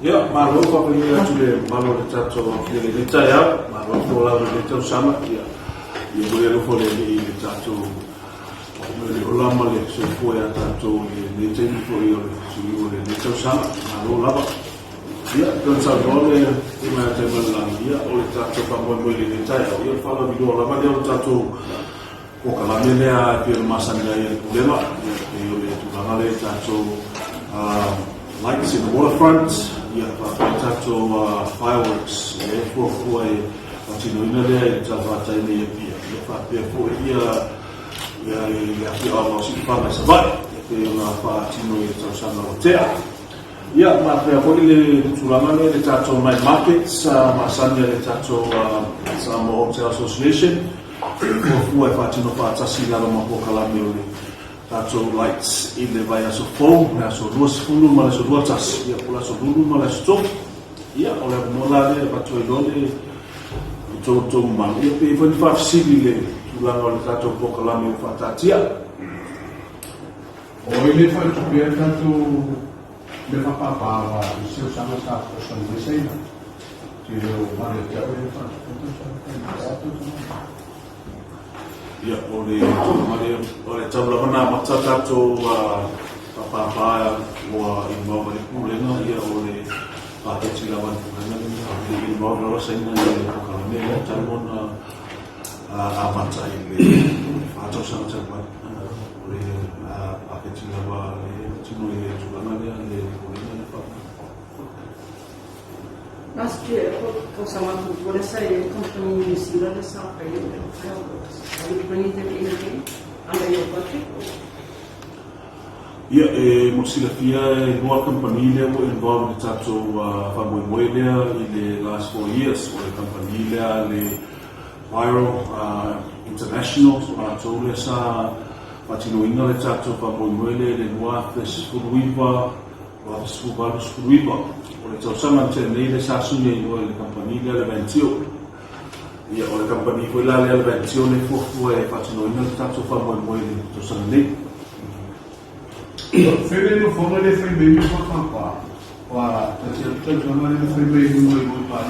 Ya, malo pa pili tule malo le tato kile le taya, malo ko la le tato sama ya. Ye boleh lo le tato le ulama le so ko ya tato le tato ko yo le tato sama malo la ba. Ya, don sa dole ima te la ya o le tato pa mo le taya. Yo fala video la ba le tato Polokalame le a Kirisimasi le lema yo le tu le tato lights in the waterfront. Yeah, tato fireworks for continue there to have time here for here ya almost fun as but na continue to sana hotel ya ma for ile tulamane le tato night market masanya le tato some hotel association for continue pa tasila ma Polokalame tato lights in the via so phone na so duas fulu mala so duas ya pula so dulu mala so ya olha mola de pato dole to man e pe foi facile lá no tato Polokalame fatatia o ele foi subir tanto de papá o seu chama sa so de sei que eu vale que ele faz ya ole tabla hona matatato papa wa imama kulena ya ole paketi la wan ni imama lo sai na Polokalame ya talona amata ile ato sana chapa ole paketi la wa tino ile tulana ya le kulena pa Mas que sama tu boleh saya company New Zealand sampai company ini ada yang pakai. Ya, musila pia no company le wo involved tato family moelia in the last 4 years or company le Firework International so le sa patino ina le tato family moelia le noa fes furuiva wa furuiva ole tau sama te nei le sasunya i le company le ventio ia ole company foi la le ventio le fofu e facino ina tato fa mo to sana nei fele no fono le foi bem por campa wa te zona le foi bem no pa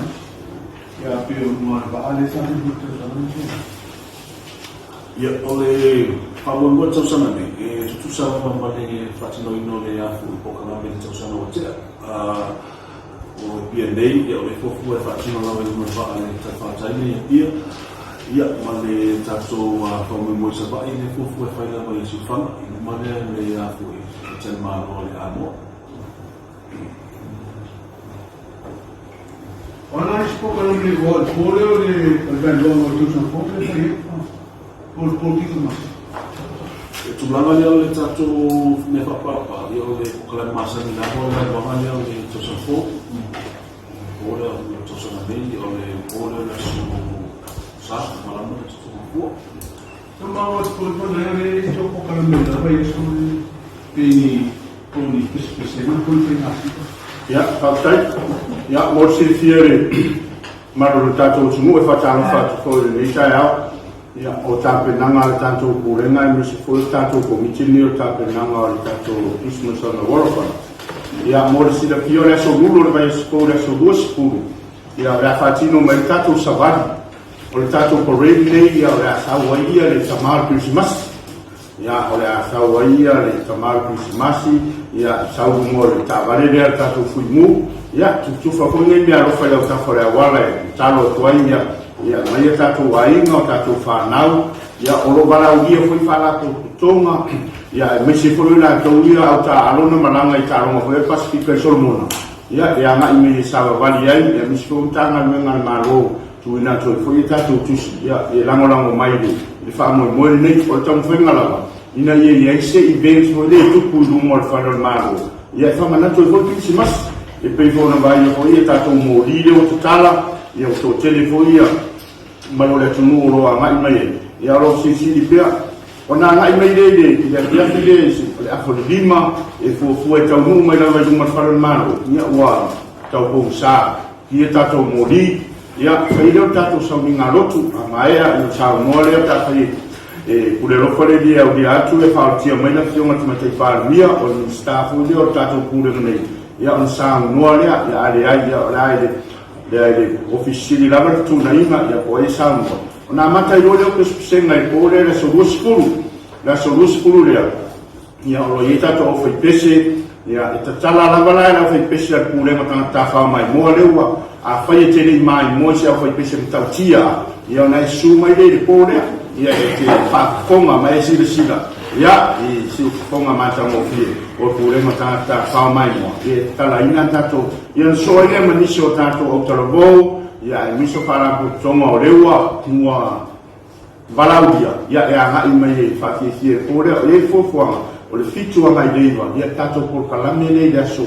ya pio no ba ale sa ni to sana ia ole fa mo to sana nei e tu sa fa mo le facino ina le afu Polokalame to sana o te o pia nei ya le fofu e facino la no ba ale ta fa tai ia ia ma le tato fa mo sa ba ile fofu e fa la ba si fa ma le afu Tesema no le amo ona Polokalame go pole le vendo no tu san fofu e por que mais tu lama le tato ne fa papa yo le Polokalame masa ni la ho le ba le to san fofu ora to san beni o le ora la su sa malamo to fofu tomava por le to Polokalame da vai isso Pini poni Tesema poni nascita. Ya, fatai. Ya, morsi fiere. Maru tato sumu e fatalo fatu fo le ita ya o tape nanga tato burenga e misi fo tato komitini o tape nanga o tato Christmas on the waterfront. Ya, morsi da fiore so lulo le vai skole so duas puru. Ya, la fatino mai tato savadi. O le tato parade day ya la sawaia le tamar Kirisimasi. Ya ole a sawaia le tamar Kirisimasi ya sau mo le tavale le tato fuimu ya tu fa ko ngi ya ro fa ya ta fora wala talo toai ya mai tato wainga tato fa nau ya olo bara u dia foi fala ko tonga ya me se foi la to ia au ta alona malanga i talo mo foi Pacific Solomon ya ma imi sa wali ya mi so tanga menga malo tu ina to foi tato tu ya lango mai le fa mo nei o tam foi ngala ina ye se events mo le tu ku lu mo fa no malo ya fa mana to ko Kirisimasi e pe fo na vai ko ye tato mo li le o tala ya to telefoni ya malo le tu no ro a mai ya ro si di pea ona na mai le ya file se a fo lima e fo e tau no mai la vai mo fa no malo ya wa tau ko sa ye tato mo li ya fa ile tato sa minga lotu mai ya sa mo le ta fa e kule rofare dia o dia atu e fa tia mai na fiona te mai fa mia o staff o dia o tato kule nei ia ona samoa lea ia ale ai ia ole le ofisili lava le tunainga ia po e samoa ona mata i ole o pesepesega i po le soluspulu lea ia o lo i tatou o faipese ia e tatala lava la e lau faipese le pulega tagata faamai moa leua afai e tele i mai moa se au faipese le tautia ia ona e suma i le po lea ia e te whaafonga ma e sila ia i siufonga matamofie o pulega tagata faamai moa ia talaina tatou ia soa ile manisi o tatou au talavou ia e miso falaputoga o leua mua valaudia ia e aga'i mai e faafiesie po lea o iai fuafuaga o le fituaga i leiva ia tatou polokalame lei le aso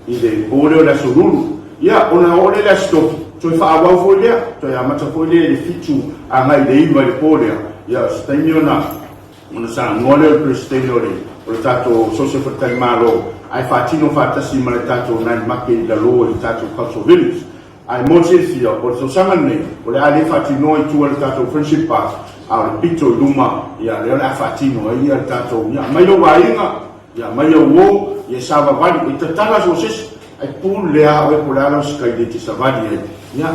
i le po lea o le aso lulu ia ona o le astoki toe fa'auau foi lea toe amata foi lea i le fitu aga'i leiva i le po lea ia staimi ona sanoa lea o le presidente o le tatou social fatalimālo ae fa'atino fa'atasi ma le tatou night market i lalo i le tatou cultural village ae mo fia o le tausaga lenei o le a le fa'atinoa i tua le tatou friendship park a o le pito i luma ia lea o le a fa'atino ai ia le tatou ia mai o aiga ia mai o uō ia savavali i tatala so sesi ai pulu lea o e po le ala o sikai le te savali ai ia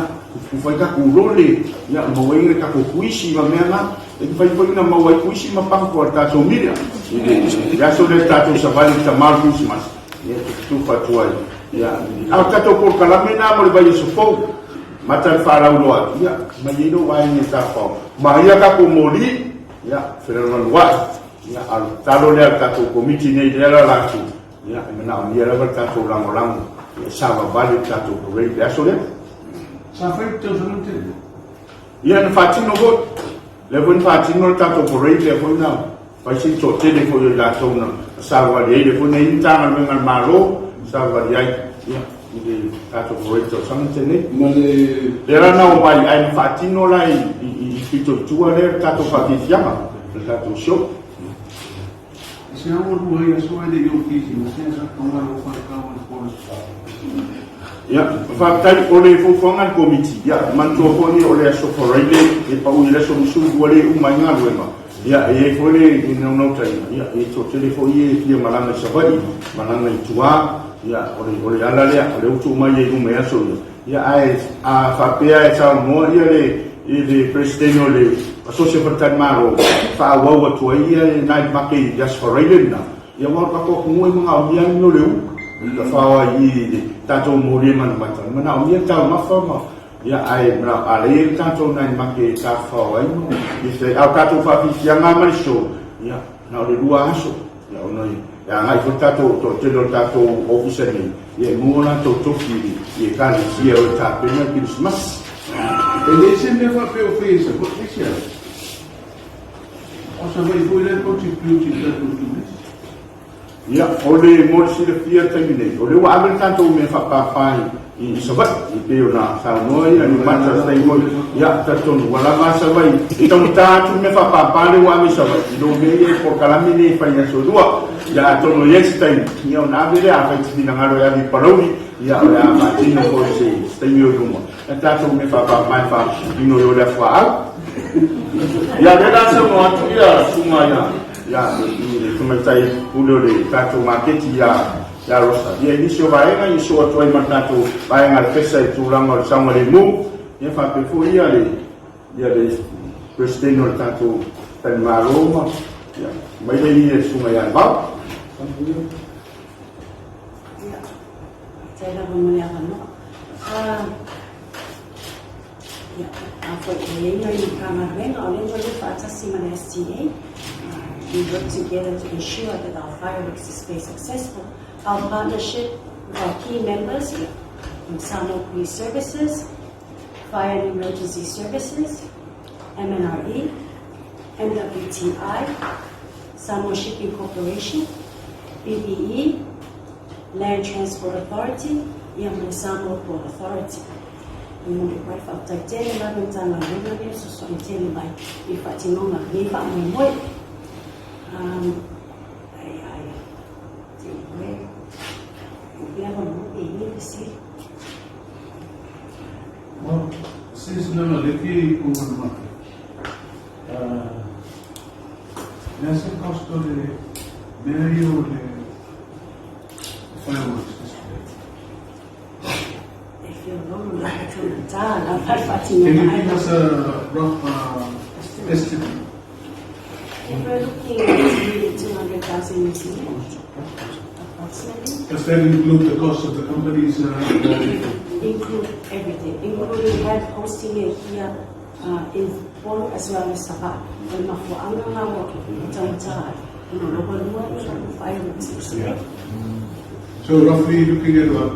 kufai kakulole ia mauai le kakokuisi ma mea ga e kufaifaina mauai kuisi ma paku o le tatou milia ia so le tatou savali tamalu Kirisimasi ia tutufa atu ai ia au tatou polokalame na mo le vai e sofou mata le fa'alaulo atu ia mai ai lo vaega e tafao ma ia kakomoli ia felalalua'i ia alu talo lea le tatou komiti nei lea la latu ia e mana'omia lava le tatou lagolago ia savavali le tatou parade le aso lea Sa fai tausaga tele ia na fa'atino foi le foi na fa'atino le tatou parade le foi na faisi to'atele foi o i latou na savavali ai le foi na ini tagaluega le mālō savavali ai ia i le tatou parade tausaga tenei ma le le rana o mai ai na fa'atino la i fitoitua lea le tatou fa'afiafiaga le tatou sio se amo ruai aso ai le iofisi ma se sa kamalo fa'akau le polis ia fa'atai o le fofoga le komiti ia mantua fo'i o le aso faraile e pa'ui le solusulu ua le umaiga luega ia e ai foi le naunau taina ia e to'atele fo'i e fia malaga i sava'i malaga i tuā ia o le ala lea o le utu mai ai lume aso ia ae a fa'apea e saunoa ia le presidente o le asosia fatalimālo fa'auau atu ai ia e night market i asfaraile na ia ua kakoku'u ai magaomia ai o le u ka fao ai i tatou molia manamata manaomia taumafa ma ia ae alei le tatou night market tafao ai ia se au tatou fa'afifiaga ma le show ia na o le lua aso ia ona ia ngai foi tatou to'atele o le tatou ofisa nei ia e mua latou toki i e kalesia o le tapena Kirisimasi e le se me fa'apeo fesa ko isia o sa vai foi le contributi tatou tumis ia o le molesilafia taimi nei o le ua ave le tatou mea fa'apāpai i sava'i i pe ona saunoa ia ni mata taimoi ia tatonu ua lava savai i taunatā atu mea fa'apāpā le ua ave sava'i i lo mea ia e polokalame nei faiasodua ia atono iai se taimi ia ona ave lea afaitinagalo e avi parauni ia o le a fa'atino foi se taimi o luma e tatou mea fa'apāpai fa'atino i o le afua'au ia le la saunoa atu ia suma ia i tumaitai pule o le tatou maketi ia rosa ia inisi o vaega i so atu ai ma tatou vaega le fesa e tulaga o le sauga lemu ia fa'ape fo'i ia le presidente o le tatou talimālo ma ia mai lei e suga ia le vau Saya memulai anak. Ya, apa yang ini kamar mereka oleh jadi fantasi mana STA. We work together to ensure that our fireworks display is successful. Our partnership with our key members from Samo Police Services, Fire and Emergency Services, MNRE, MWTI, Samo Shipping Corporation, BBE, Land Transport Authority, e a Samo Port Authority. E onde vai faltar tele lá no Zana Luna, isso só tele vai e fatinoma viva no moi. Well, since no leki kuma mate. Nessa costa de meio de fireworks. feel wrong na done. Can you give us a rough estimate? We're looking at maybe 200,000 New Zealand, approximately. Does that include the cost of the companies? Include everything, including head hosting it here in Polo as well as Sabah. When mafuanga nga mo, tawag-tawag, lumalua yung fireworks. So roughly looking at what?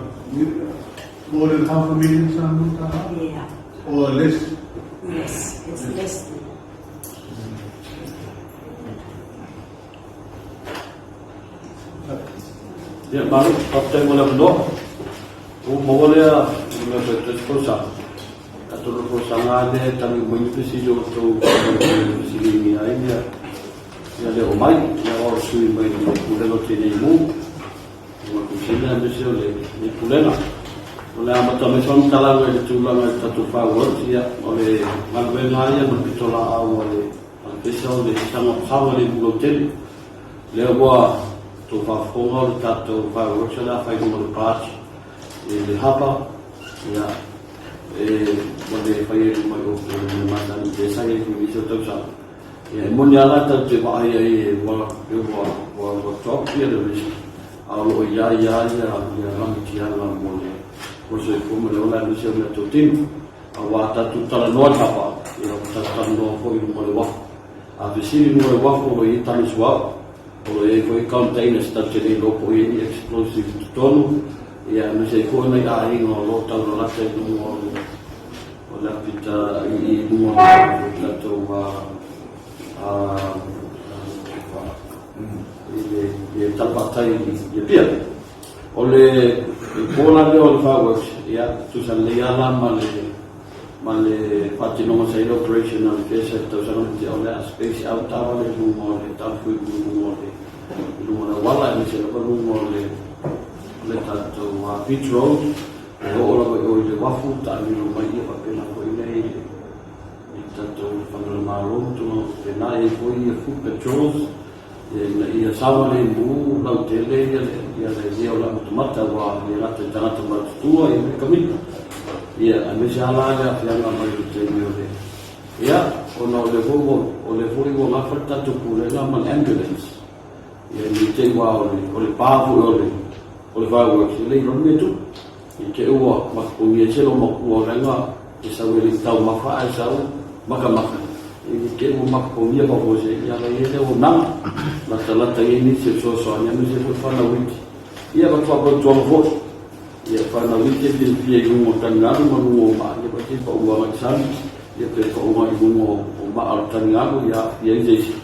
More than $500,000 some? Yeah. Or less? Yes, it's less than. Ya, baru partai mula kedua. Mawala mula berterus atau perusahaan ada tapi beneficiasi untuk sini ni aja. Ya le omai ya orang sui mai mula lo tiene mu. Mula sini ada sih le ni pula. Oleh amat kami son talang ada tulang ada satu fireworks ya oleh malbena ya berbitola awal pesau le sama sama le hotel le buat tu fafonga tato fireworks la fai como le patch le hapa ya boleh fai como le mandan desa yang bisa tu sa ya monyala tato bahaya wala wala top ya le awal ya ram kian la mole por eso como le wala bisa le tutin awata tu tala no hapa ya tata no foi mo le wa a visiri no wa ko i tani swa o e ko container sta tene lo po i explosive tonu ya no sei ko na ga i no lo ta no la te no o la pita i no la to wa e tal batai di pia ole pola le ol fireworks ya tu san le ala male pati no sai operational pesa to san ti ole space out tava le mo le tal fu mo le wala ni se lo mo le tanto wa beach road e ora o le wafu ta ni no mai pa pena ko nei tanto fanno malo to na e poi fu patrols ia sama le mu la tele ia le la automata wa ia la tanto ma tua e camino ia a me sala ya fianga mai te mio ia ono le vogo na falta tu pure la man ambulance ia ni te wa o le pavu o le fireworks le no me tu i ke ua ma ko ia chelo ma ko ranga e sa we tau ma fa sa maka i ke ua ma ko ia ma ko se ia la ia o na la ini se so nya me se fa na wiki ia ba ko vo ia whana wite pia pia i ungo tangaru ma ungo ma ia pati pa ua maksami ia pe pa ua i ungo o ma al tangaru ia pia i zeisi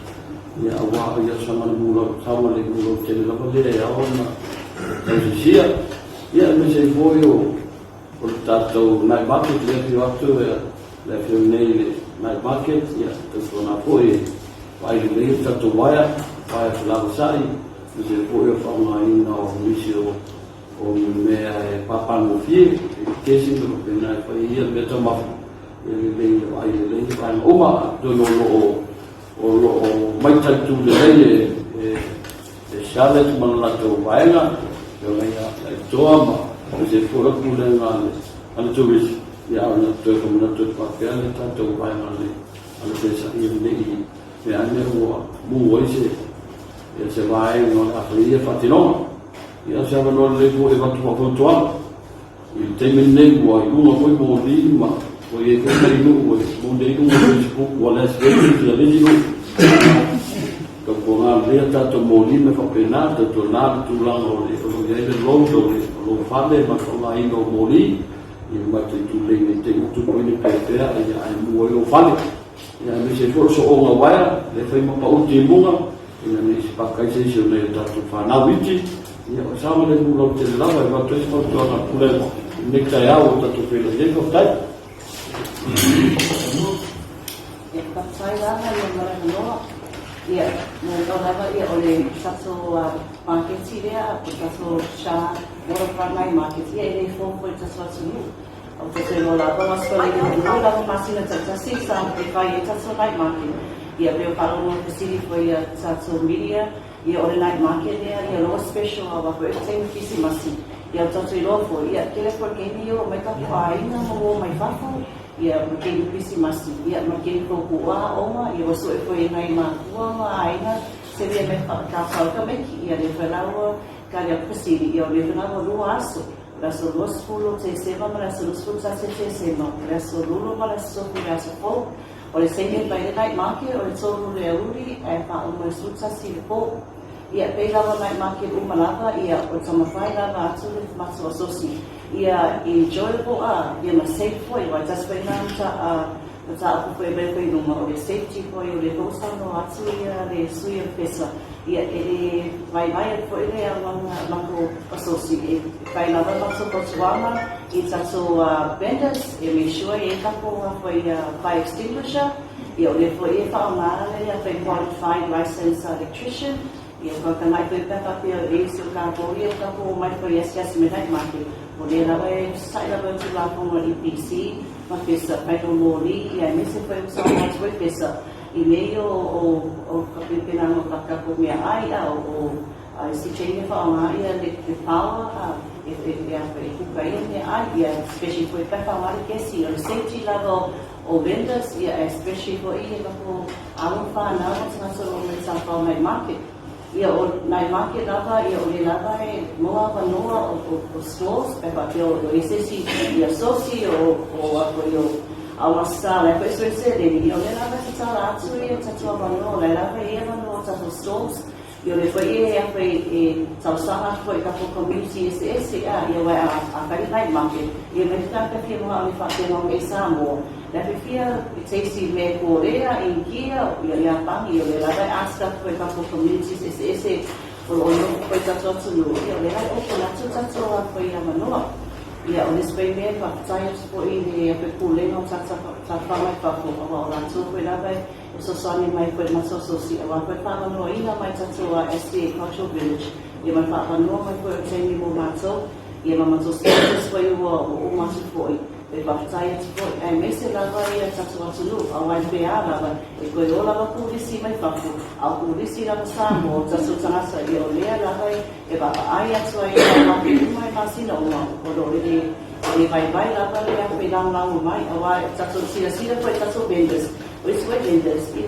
ia awa ia sama le mula sama le mula tene lapa le ia ona tausisia ia me se foi o tatou night market le fi waktu le fi nei le night market ia tatou na foi pai le tatou waya pai flawa sai me se foi o whaunga ina o misio o mea e papango fie kesi no pena fa ia meta ma le ai vai uma do no o mai tanto le Charlotte man la to vaina yo ia toma se fora pula ngale al turis ya na to como na to pa que ale tanto vaina le al pesa ia le ane mo ise se vai no a fria fatino ia se avano le e va tu pontual il tema nei vuoi uno poi modi ma poi è come lui mo dei come Facebook wala Facebook la vedi dopo una realtà to modi me fa pena to tornare tu la no le lo fare ma con la ino modi il ma tu le metti tu poi ne per e ai muo lo fare e invece forse o una wire le fai ma pa ultimo e ne si fa kai se le dato fa na wiki ia sama le mula te lava e va tu sport na pule nekta ya o tatu pelo ye ko tai e pa sai la le mara no ia no lava ia ole saso market ia saso sha Firework Night Market ia ele foi saso no o te no la como scola no la masina tsa sa e fai saso night market ia veo palo no city foi saso media ia ole night market ia lo special ava birthday Kirisimasi ia tatu I lofo, ia kele for keni o mai kapu aina mo mai whafu, ia ma keni Kirisimasi, ia ma keni kokua oma, ia wasu e koe ngai makua ma aina, se rea me whakakau ka meki, ia le whelaua ka rea pasiri, ia le whelaua lua aso, raso lua spulo Tesema, ma raso lua spulo sase Tesema, raso lulo ma raso sopu raso fo, o le seine Firework Night Market, o le tolu le auri, e wha o mo spulo sase le fo, ia peilawa Night Market umalava, ia o tamawhai lava atu le maso asosi, ia enjoyable ia ma safe foi, wa just pei nā ta aku koe mai koe nunga, o le safety foi, o le hosano atu ia le suia pesa, ia e vai foi le a mako asosi, e kai lava maso Botswana, I tato vendors, e make sure e kako foi fire extinguisher, ia o le foi e whaonara le a foi qualified licensed electrician, ia ka mai koe pepa pia e so ka boi e kako mai koe Night Market, o le lawa e sai lava tu la konga EPC, ma pesa paito mori, ia mese foi usau mas koe pesa, I meio o kapipena no kakako mea ai, o si change whaonga ia le power, e kuka ia mea ai, ia especially koe pepa wari kesi, o le safety level o vendors, ia especially koe ia kako alu whanau, tanga soro me Firework Night Market. Ia o Night Market lava, ia o le lava e moa wanoa o stores, pepa ke o esesi ia sosi o ako i o awasa, le koe soi se leni, ia o le lava ki tala atu ia tatua wanoa, le lava ia wanoa tato stores, ia le koe ia ako e tausaha koe kako community ese ia wai a kari Night Market, ia me kaka kia moa o le whakeno me Samoa, le whiwhia I teisi me Korea, I Kia, ia pangi, ia le lava aska koe kako communities ese o koe tato atunu, ia le lai oko natu tato a koe ia manoa. Ia o le spray mea whakatai atu po I le a pe puleno tata whamai whako, awa o natu koe lava e sosani mai koe masososi, awa koe whamanoa ina mai tato a SDA Cultural Village, ia mai whamanoa mai koe o teimi mo mato, ia mamato status koe ua o matu poi. E whakatai atu poi, e mese lava ia tato atunu, awa e pea lava, e koe o lava kurisi mai whako, au kurisi lava Samoa, tato tangasa, ia o lea lava e waka ai atu ai lava mai masina uma, o lo e vai lava lea koe langu mai, awa tato sira koe tato vendors, o isu e vendors, e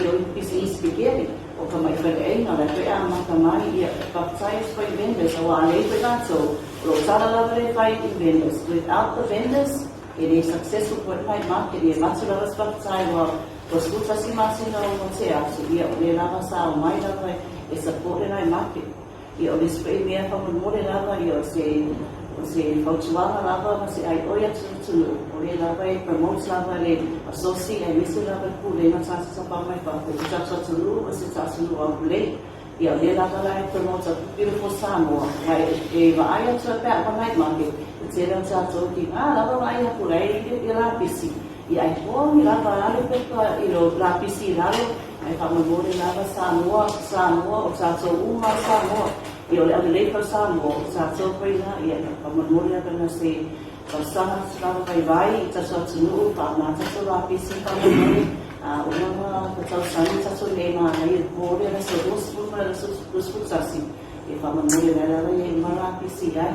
o pisi spaghetti, o ka mai whaka einga, le koe a maka mai, ia whakatai atu koe vendors, awa alei koe tato, Lo tala lava le whai I vendors. Without the vendors, it is successful for the Night Market. Ia matu lava whakatai wa skuta si masina o te atu. Ia o le lava sa o mai lava e support the Night Market. Ia o le spray mea whamamore lava, ia o se whautuanga lava, ma se ai oia tunu. O le lava e promotes lava le asosi e misu lava kule na tasa sa pamai whaku. O tasa tunu o se tasa nu au kulei. Ia le lava la e promote a beautiful Samoa. Mai e vaai atu a pēr pa Night Market. E te reo tātou ki, lava mai a kulei I la pisi. Ia ai pōni lava lalo pepa I lo la pisi lalo. Ai whamamore lava Samoa o tātou uma Samoa. Ia o le alelei Samoa o tātou koina. Ia whamamore lava na se Pasaha lava vai I tātou atunu. Whamā tātou la pisi whamamore. O nama katau sani tato lema ai mōre ana sa rusput sasi e whamamore lera e marapi si ai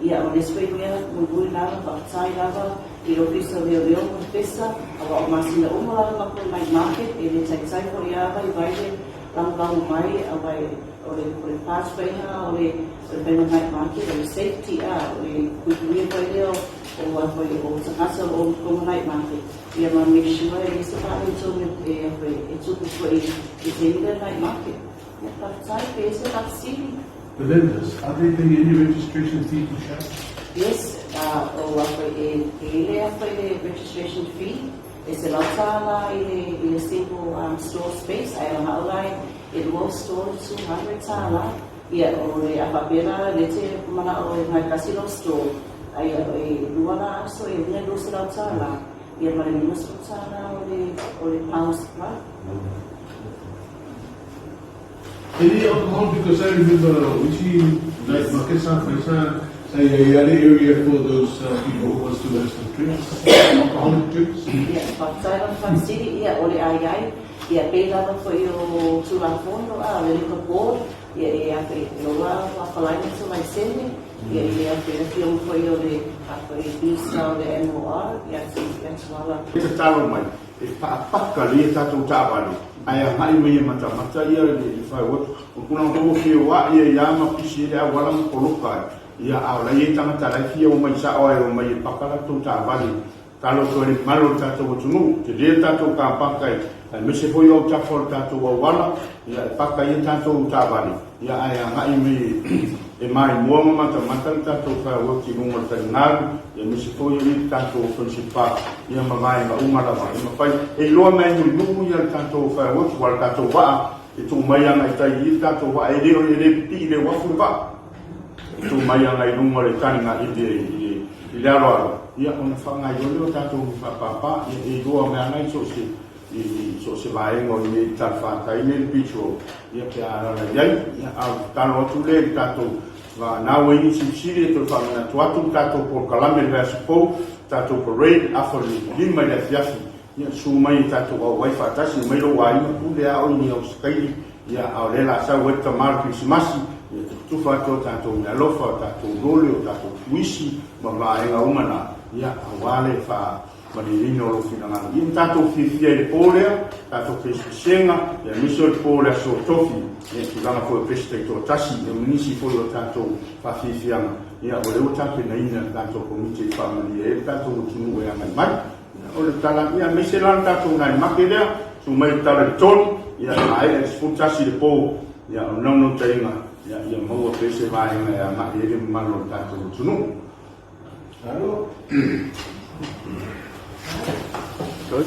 ia o neswei mea mungui lava whakatai lava I ofisa leo mo pesa awa o masina umala mako Night Market e le tai ko ia vai vai le langang mai awai o le pass waiha o le Night Market o le safety o le kuikuia koe leo o tangasa o Kongo Night Market. Ia ma make sure e se pāne tōme e tuku koe I te Night Market. Ia whakatai pe se whakasiri. The vendors, are they paying any registration fee to shop? Yes, o e lea koe le registration fee. E se lautala I le simple store space. Ai la haolai e luo store 200 tāla. Ia o le apapera le te mana o e mai casino store. Ai e luana aso e une lusi lautala. Ia mare ni masu tāna o le pound supply. Any alcohol, because I remember Uchi Night Market say a area for those people who wants to have some drinks, alcoholic drinks. Ia, whakataiwa whansiri, ia ole ai, ia pēlawa koe o tūrafono, le liquor board, ia e ape loa whakalaina tū mai sene, Ia ia te fiong foi o le visa o le MOR, ia tuala. E te talo mai, e paka le tatou tāwani. Ai a mai mei mata ia le Firework. O kuna o fio wa ia ia ma pisi le awala mo poloka. Ia aula ia tangata lai fia o mai sa o e o mai paka la tau tāwani. Talo to le malo tatou tunu, te le tatou ka paka ai me se foi o tafo tatou awala, ia paka ia tatou tāwani. Ia ai a mai mei e mai mua mata tatou Firework i lunga tangaru, ia me se foi i tatou principal, ia mamai ma umara ma ima pai. E loa mai nuku ia tatou Firework, wala tatou waa, e tu mai anga i tai i tatou waa, e leo le pi le wafu waa. E tu mai anga i lunga le tanga i le aro. Ia ona whanga i oleo tatou papa, e loa mai anga i so se vaenga o i tal whakai le pitro, ia ke arara iai, ia au talo atu le tatou va nawe ni sibsiri to fa na tuatu tato Polokalame le aso tato parade after lima le fiafi ia su mai tato o wai fa tasi mai lo wai ku le au ni o skai ia au le la sa weta mar Kirisimasi ia tu fa to tato na lo fa tato role o tato wisi ma vai nga umana ia awale fa Marilino lo fina ngana. Ia tato fifia le polea, tato pespesenga, ia miso le polea so tofi, ia tulanga po e peste to tasi, ia minisi po o tato fa fifianga. Ia o le utape na ina tato komite family, e tato utunu e angai mai. O le tala, ia meselan tato ngai makelea, su mai tala le tonu, ia ai e sputasi le po, ia o nauno tainga, ia maua pese vaenga, ia mai ele malo tato utunu. Hello. Good.